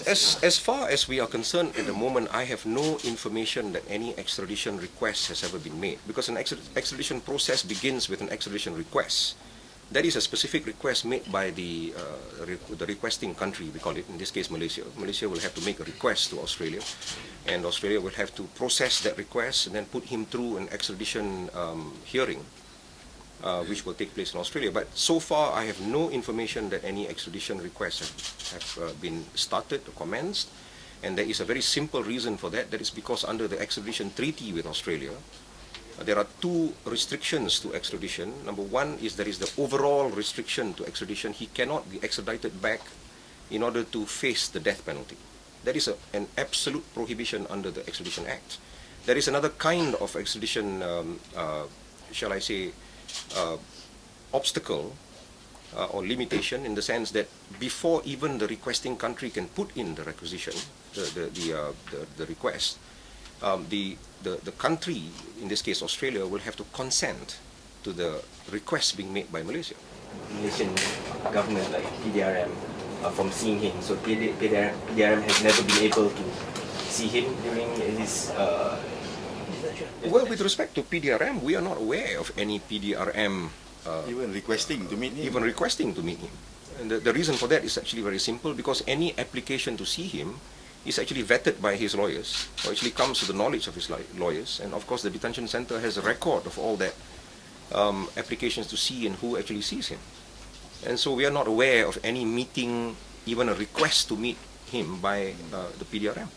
As far as we are concerned at the moment, I have no information that any extradition request has ever been made, because an extradition process begins with an extradition request. That is a specific request made by the requesting country, we call it, in this case Malaysia. Malaysia will have to make a request to Australia, and Australia will have to process that request and then put him through an extradition hearing, which will take place in Australia. But so far, I have no information that any extradition requests have been started or commenced, and there is a very simple reason for that. That is because under the extradition treaty with Australia, there are two restrictions to extradition. Number one is there is the overall restriction to extradition. He cannot be extradited back in order to face the death penalty. That is an absolute prohibition under the Extradition Act. There is another kind of extradition, shall I say, obstacle or limitation, in the sense that before even the requesting country can put in the requisition, the request, the country, in this case Australia, will have to consent to the request being made by Malaysia. Malaysian government, like PDRM, from seeing him. So PDRM has never been able to see him during his... Well, with respect to PDRM, we are not aware of any PDRM even requesting to meet him. And the reason for that is actually very simple, because any application to see him is actually vetted by his lawyers, or actually comes to the knowledge of his lawyers, and of course the detention center has a record of all that applications to see and who actually sees him. And so we are not aware of any meeting, even a request to meet him by the PDRM.